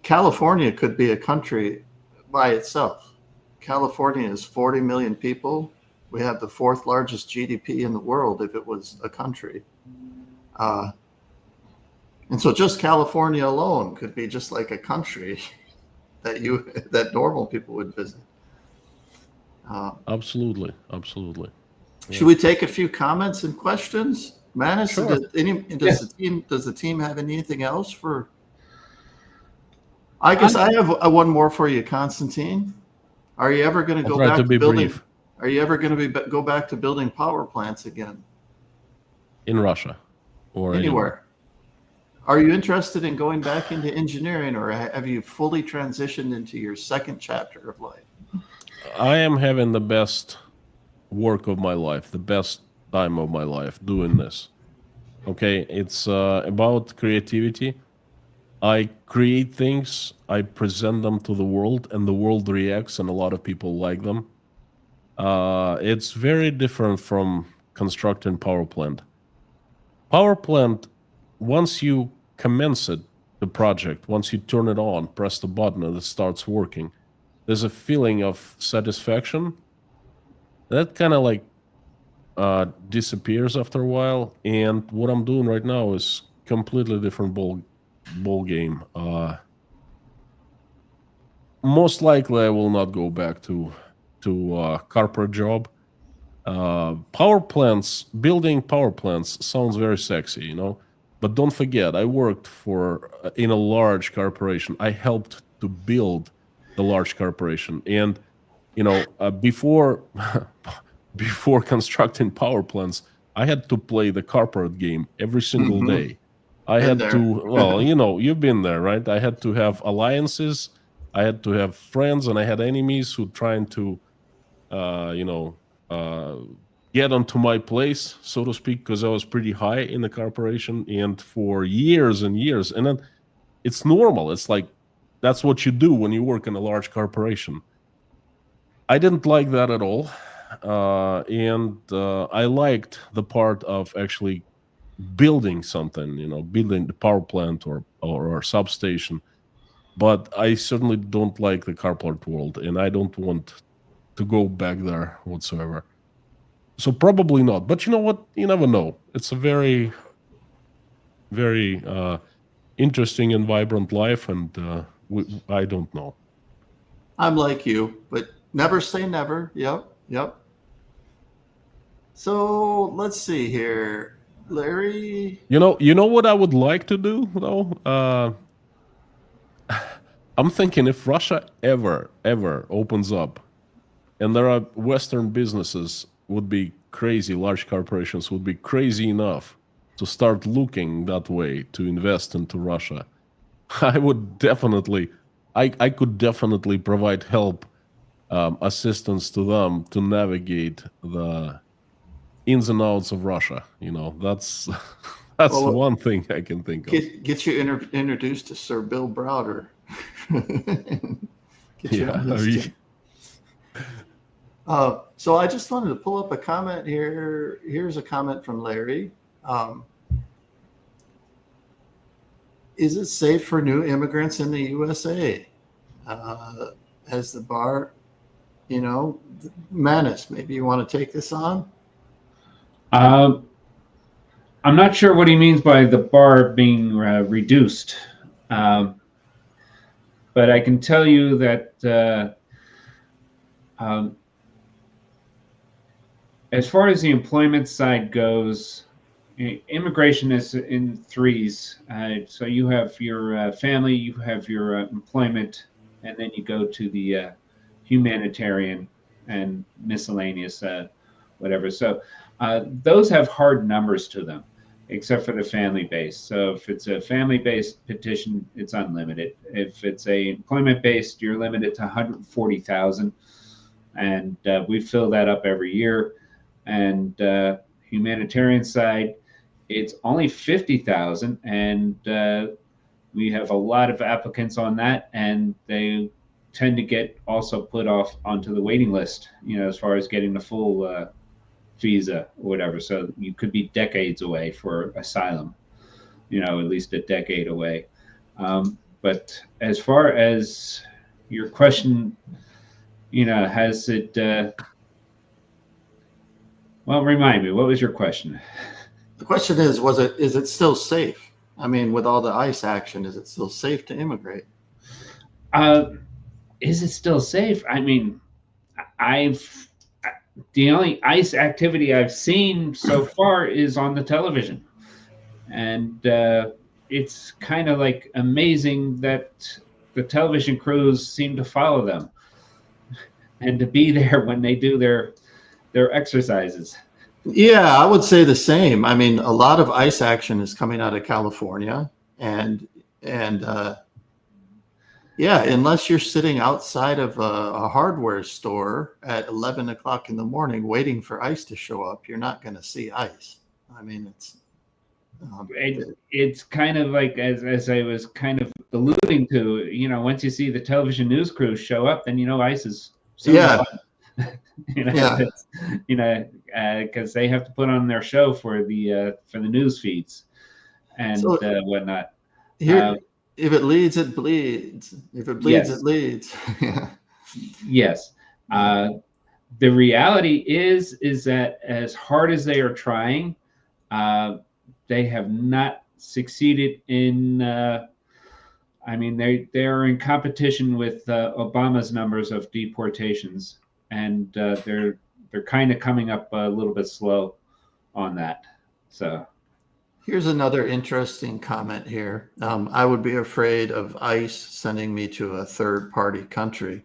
California could be a country by itself. California is 40 million people. We have the 4th largest GDP in the world if it was a country. And so just California alone could be just like a country that normal people would visit. Absolutely. Should we take a few comments and questions? Manus, sure. does the team have anything else for? I guess I have one more for you, Konstantin. Are you ever going to go back to building? Brief. Are you ever going to go back to building power plants again? In Russia or anywhere? Are you interested in going back into engineering, or have you fully transitioned into your second chapter of life? I am having the best work of my life, the best time of my life doing this. Okay, it's about creativity. I create things, I present them to the world, and the world reacts, and a lot of people like them. It's very different from constructing power plant. Power plant, once you commence it, the project, once you turn it on, press the button, and it starts working, there's a feeling of satisfaction that kind of like disappears after a while. And what I'm doing right now is completely different ball game. Most likely I will not go back to corporate job. Building power plants sounds very sexy, but don't forget, I worked in a large corporation. I helped to build the large corporation, and before constructing power plants, I had to play the corporate game every single day. I had to, well, you've been there, right? I had to have alliances, I had to have friends, and I had enemies who trying to, get onto my place, so to speak, because I was pretty high in the corporation, and for years and years. And then it's normal. It's like, that's what you do when you work in a large corporation. I didn't like that at all. And I liked the part of actually building something, building the power plant or substation. But I certainly don't like the corporate world, and I don't want to go back there whatsoever. So probably not. But you know what? You never know. It's a very, very interesting and vibrant life, and I don't know. I'm like you, but never say never. Yep. So let's see here, Larry. You know what I would like to do though. I'm thinking if Russia ever opens up, and there are Western businesses would be crazy, large corporations would be crazy enough to start looking that way to invest into Russia, I would definitely, I could definitely provide help, assistance to them to navigate the ins and outs of Russia. That's one thing I can think of. Get you introduced to Sir Bill Browder. So I just wanted to pull up a comment here. Here's a comment from Larry. Is it safe for new immigrants in the USA? As the bar, Manus, maybe you want to take this on? I'm not sure what he means by the bar being reduced. but I can tell you that as far as the employment side goes, immigration is in threes. So you have your family, you have your employment, and then you go to the humanitarian and miscellaneous, whatever. So those have hard numbers to them, except for the family base. So if it's a family based petition, it's unlimited. If it's a employment based, you're limited to 140,000, and we fill that up every year. And humanitarian side, it's only 50,000, and we have a lot of applicants on that, and they tend to get also put off onto the waiting list, as far as getting the full visa or whatever. So you could be decades away for asylum, at least a decade away. But as far as your question, has it, well, remind me, what was your question? The question is it still safe? I mean, with all the ICE action, is it still safe to immigrate? Is it still safe? I mean, the only ICE activity I've seen so far is on the television. And it's kind of like amazing that the television crews seem to follow them and to be there when they do their exercises. Yeah, I would say the same. I mean, a lot of ICE action is coming out of California, and yeah, unless you're sitting outside of a hardware store at 11 o'clock in the morning waiting for ICE to show up, you're not going to see ICE. I mean, it's kind of like, as I was kind of alluding to, once you see the television news crew show up, then ICE is yeah. Because they have to put on their show for the news feeds and whatnot. Here, if it leads, it bleeds. If it bleeds, it leads. Yeah. Yes. The reality is that as hard as they are trying, they have not succeeded in. I mean, they are in competition with Obama's numbers of deportations, and they're kind of coming up a little bit slow on that. So here's another interesting comment here. I would be afraid of ICE sending me to a third-party country.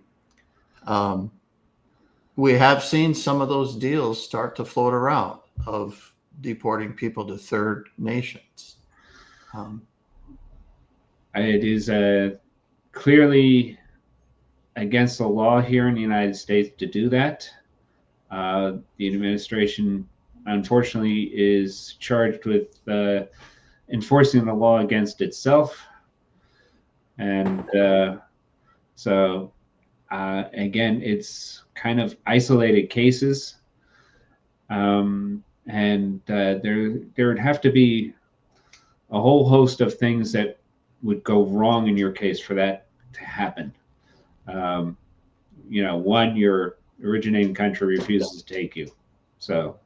We have seen some of those deals start to float around of deporting people to third nations. It is clearly against the law here in the United States to do that. The administration, unfortunately, is charged with enforcing the law against itself. And so, again, it's kind of isolated cases. And there would have to be a whole host of things that would go wrong in your case for that to happen. One, your originating country refuses to take you. So,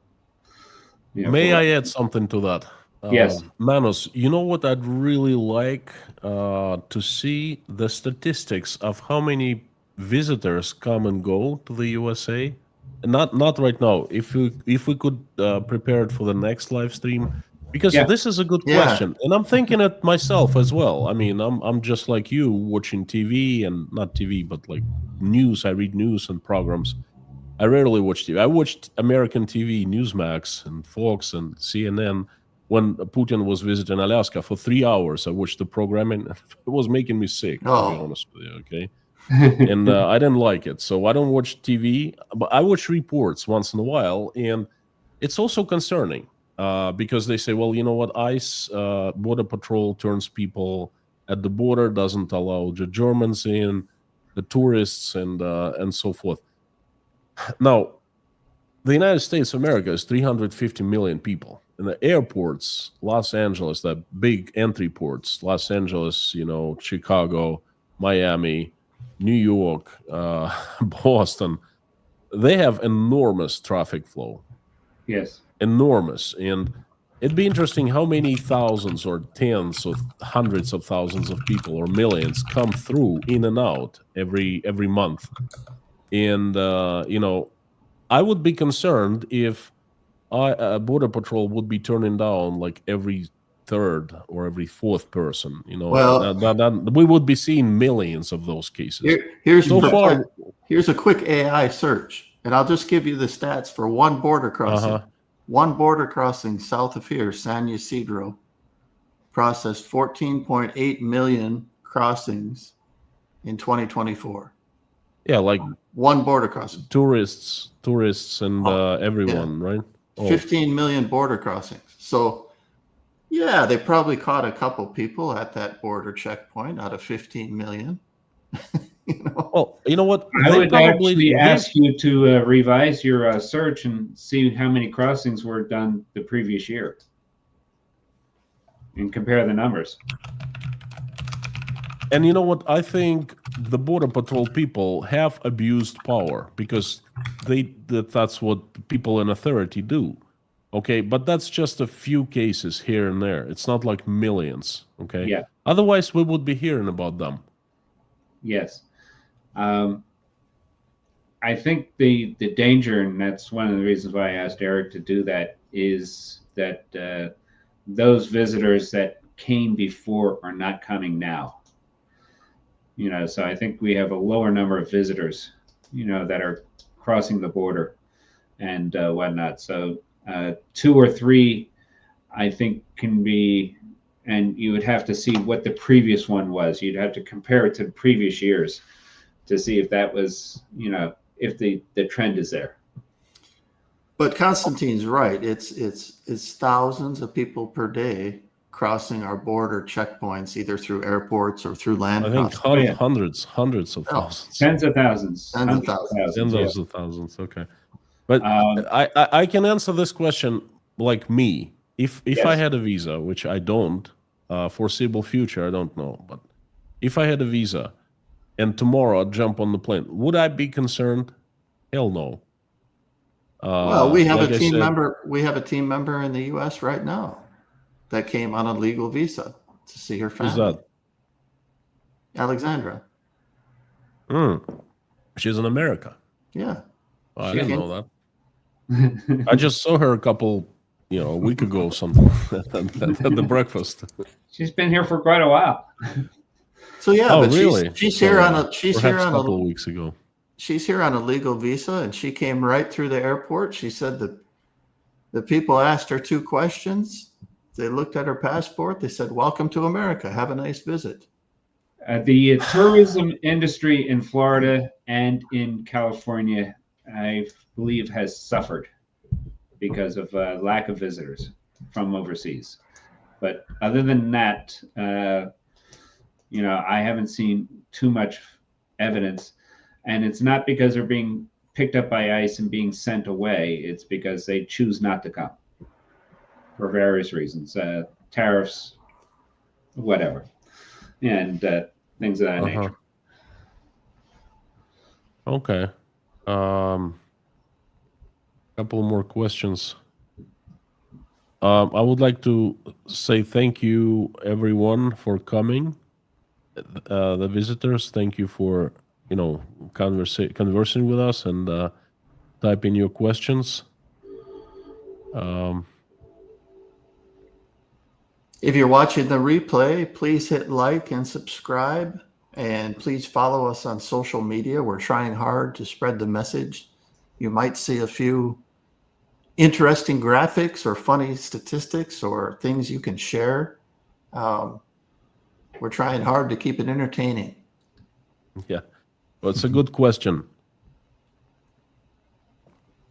may I add something to that? Yes. Manus, you know what I'd really like to see? The statistics of how many visitors come and go to the USA. Not right now. If we could prepare it for the next live stream, because this is a good question, and I'm thinking it myself as well. I mean, I'm just like you, watching TV, and not TV, but like news. I read news and programs. I rarely watch TV. I watched American TV, Newsmax and Fox and CNN when Putin was visiting Alaska for 3 hours. I watched the program, and it was making me sick, to be honest with you, okay? And I didn't like it. So I don't watch TV, but I watch reports once in a while, and it's also concerning because they say, well, you know what, ICE, Border Patrol turns people at the border, doesn't allow the Germans in, the tourists, and so forth. Now, the United States of America is 350 million people. In the airports, Los Angeles, the big entry ports, Los Angeles, Chicago, Miami, New York, Boston, they have enormous traffic flow. Yes. Enormous. And It'd be interesting how many thousands or tens of hundreds of thousands of people or millions come through in and out every month. And I would be concerned if Border Patrol would be turning down like every third or every fourth person. Well- that we would be seeing millions of those cases. Here's a quick AI search, and I'll just give you the stats for one border crossing. Uh-huh. One border crossing south of here, San Ysidro, processed 14.8 million crossings in 2024. Yeah, like one border crossing. Tourists and everyone, right? 15 million border crossings. So, yeah, they probably caught a couple people at that border checkpoint out of 15 million. Well, you know what? I would actually ask you to revise your search and see how many crossings were done the previous year and compare the numbers. And you know what? I think the Border Patrol people have abused power because that's what people in authority do. Okay, but that's just a few cases here and there. It's not like millions. Okay. Yeah. Otherwise, we would be hearing about them. Yes. I think the danger, and that's one of the reasons why I asked Eric to do that, is that those visitors that came before are not coming now. So I think we have a lower number of visitors, that are crossing the border and whatnot. So 2 or 3, I think, can be, and you would have to see what the previous one was. You'd have to compare it to the previous years to see if that was, if the trend is there. But Konstantin's right. It's thousands of people per day crossing our border checkpoints, either through airports or through land. I think hundreds of thousands. Tens of thousands. Tens of thousands. Okay. But I can answer this question like me. If I had a visa, which I don't, foreseeable future, I don't know. But if I had a visa and tomorrow I'd jump on the plane, would I be concerned? Hell no. Well, we have a team member. We have a team member in the U.S. right now that came on a legal visa to see her family. Who's that? Alexandra. She's in America. Yeah. I didn't know that. I just saw her a week ago or something at the breakfast. She's been here for quite a while. So yeah, but really? She's here on a couple of weeks ago. She's here on a legal visa, and she came right through the airport. She said that the people asked her 2 questions. They looked at her passport. They said, "Welcome to America. Have a nice visit." The tourism industry in Florida and in California, I believe, has suffered because of lack of visitors from overseas. But other than that, I haven't seen too much evidence. And it's not because they're being picked up by ICE and being sent away. It's because they choose not to come for various reasons, tariffs, whatever, and things of that nature. Okay. Couple more questions. I would like to say thank you, everyone, for coming. The visitors, thank you for conversing with us and typing your questions. If you're watching the replay, please hit like and subscribe, and please follow us on social media. We're trying hard to spread the message. You might see a few interesting graphics or funny statistics or things you can share. We're trying hard to keep it entertaining. Yeah. Well, it's a good question.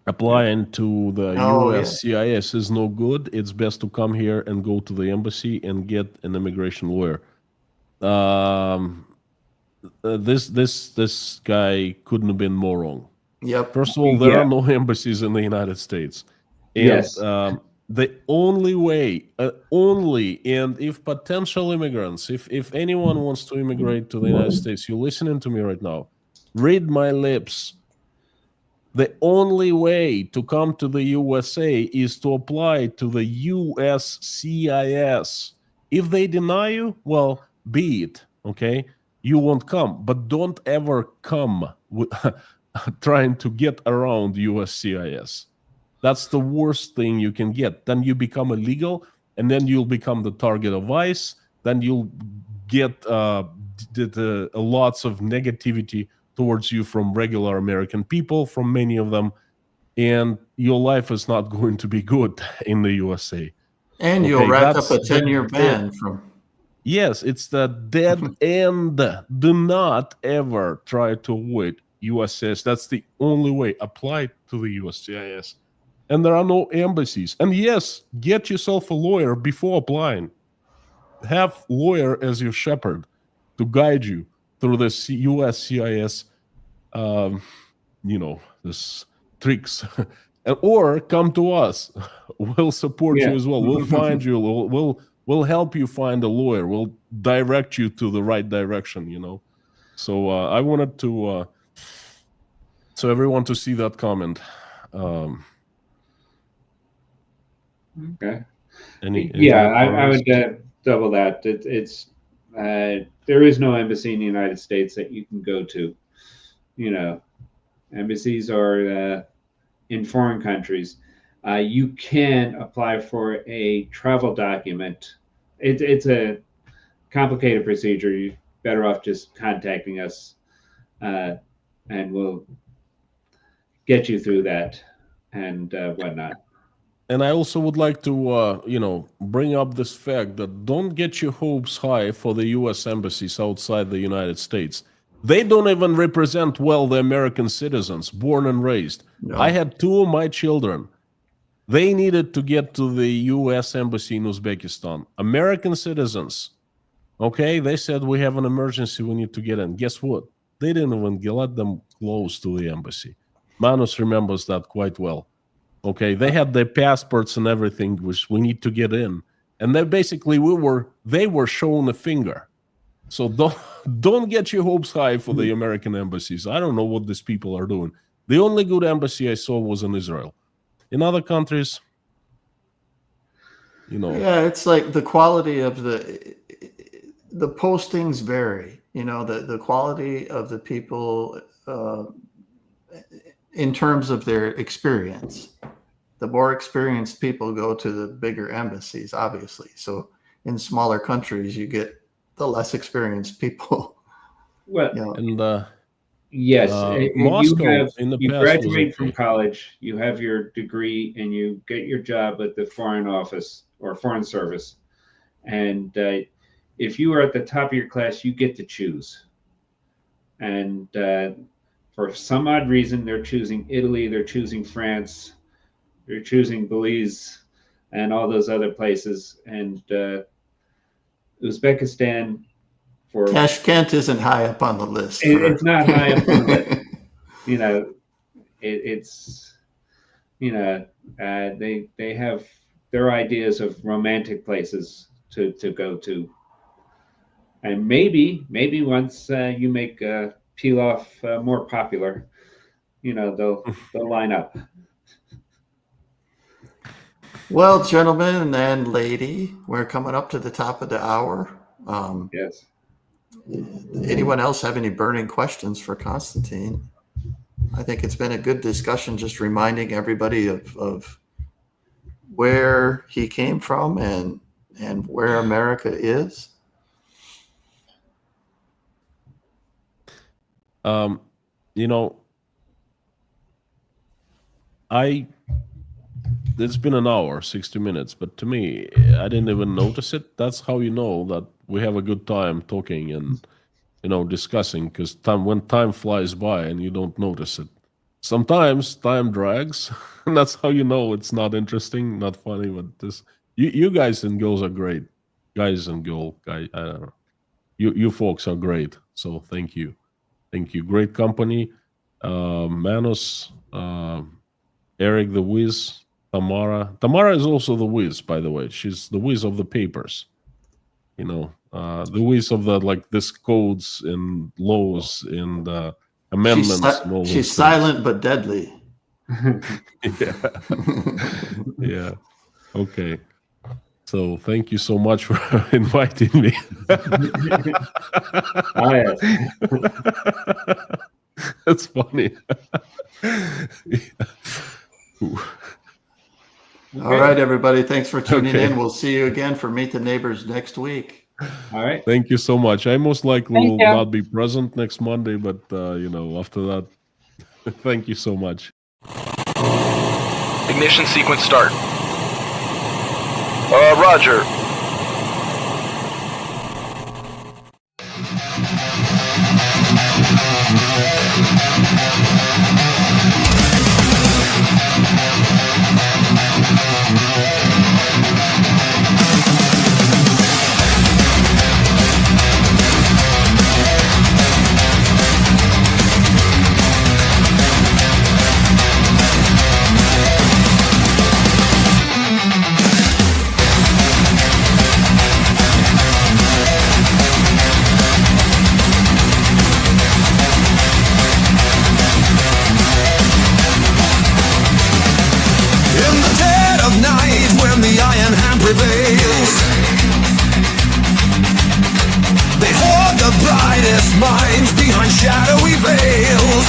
Applying to the USCIS is no good. It's best to come here and go to the embassy and get an immigration lawyer. This guy couldn't have been more wrong. Yep. First of all, there are no embassies in the United States. And, yes. The only way, and if potential immigrants, if anyone wants to immigrate to the United States, you're listening to me right now, read my lips. The only way to come to the USA is to apply to the USCIS. If they deny you, well, be it, okay? You won't come, but don't ever come with trying to get around USCIS. That's the worst thing you can get. Then you become illegal, and then you'll become the target of ICE. Then you'll get lots of negativity towards you from regular American people, from many of them, and your life is not going to be good in the USA. And you'll rack up a 10-year ban from. Yes, it's the dead end. Do not ever try to avoid USCIS. That's the only way. Apply to the USCIS. And there are no embassies. And yes, get yourself a lawyer before applying. Have lawyer as your shepherd to guide you through the USCIS, this tricks. Or come to us. We'll support you as well. We'll find you. We'll help you find a lawyer. We'll direct you to the right direction, So I wanted to, so everyone to see that comment. Okay. I would double that. There is no embassy in the United States that you can go to. Embassies are in foreign countries. You can apply for a travel document. It's a complicated procedure. You're better off just contacting us, and we'll get you through that and whatnot. And I also would like to, bring up this fact that don't get your hopes high for the U.S. embassies outside the United States. They don't even represent well the American citizens, born and raised. No. I had 2 of my children. They needed to get to the U.S. embassy in Uzbekistan. American citizens, okay? They said, we have an emergency, we need to get in. Guess what? They didn't even let them close to the embassy. Manus remembers that quite well. Okay, they had their passports and everything, which we need to get in. And then basically they were shown a finger. So don't get your hopes high for the American embassies. I don't know what these people are doing. The only good embassy I saw was in Israel. In other countries, Yeah, it's like the quality of the postings vary. The quality of the people in terms of their experience. The more experienced people go to the bigger embassies, obviously. So in smaller countries, you get the less experienced people. Well, yes, Moscow you graduate from college, you have your degree, and you get your job at the Foreign Office or Foreign Service. And if you are at the top of your class, you get to choose. And for some odd reason, they're choosing Italy, they're choosing France, they're choosing Belize, and all those other places. And Uzbekistan, for Tashkent isn't high up on the list. It's not high up on the list. They have their ideas of romantic places to go to, and maybe once you make pilaf more popular, they'll line up. Well, gentlemen and lady, we're coming up to the top of the hour. Yes. Anyone else have any burning questions for Konstantin? I think it's been a good discussion, just reminding everybody of where he came from and where America is. It's been an hour, 60 minutes, but to me, I didn't even notice it. That's how you know that we have a good time talking and, discussing, because when time flies by and you don't notice it. Sometimes time drags, and that's how you know it's not interesting, not funny, but you guys and girls are great. Guys and girl, I don't know. You folks are great, so thank you. Thank you. Great company. Manus, Eric the Wiz, Tamara. Tamara is also the whiz, by the way. She's the whiz of the papers. The whiz of this codes and laws and amendments. She's silent but deadly. Yeah. Yeah. Okay. So thank you so much for inviting me. Oh, yes. That's funny. All right, everybody. Thanks for tuning Okay. in. We'll see you again for Meet the Neighbors next week. All right. Thank you so much. I most likely Thank will you. not be present next Monday, but after that, thank you so much. Ignition sequence start. Roger. In the dead of night, when the iron hand prevails, they hoard the brightest minds behind shadowy veils,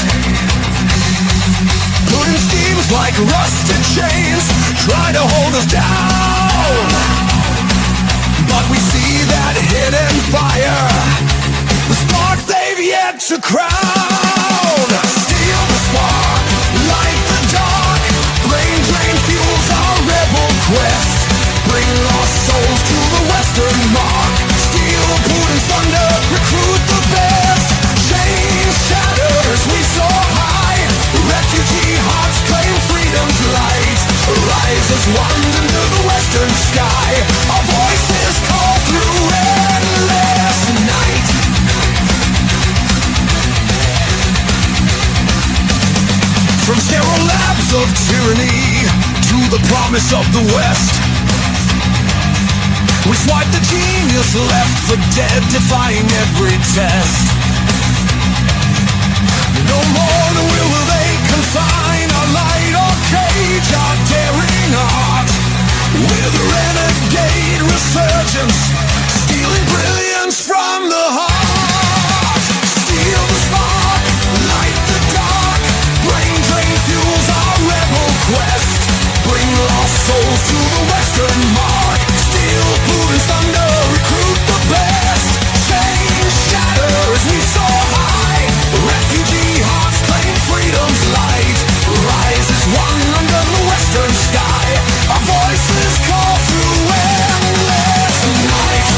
putting schemes like rusted chains, trying to hold us down. But we see that hidden fire, the spark they've yet to crown. Steal the spark, light the dark, brain drain fuels our rebel quest. Bring lost souls to the western mark. Steal Putin's thunder, recruit the best. Change shatters, we soar high. Refugee hearts claim freedom's light. Rise as one into the western sky. Our voices call through endless night. From sterile labs of tyranny to the promise of the West, we swipe the genius left for dead, defying every test. No more will they confine our light or cage our daring art. We're the renegade resurgence, stealing brilliance from the heart. Steal the spark, light the dark, brain drain fuels our rebel quest. Bring lost souls to the western mark. Steal Putin's thunder, recruit the best. Change shatter as we soar high. Refugee hearts claim freedom's light. Rise as one under the western sky. Our voices call through endless night.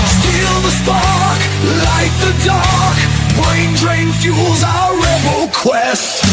Steal the spark, light the dark, brain drain fuels our rebel quest.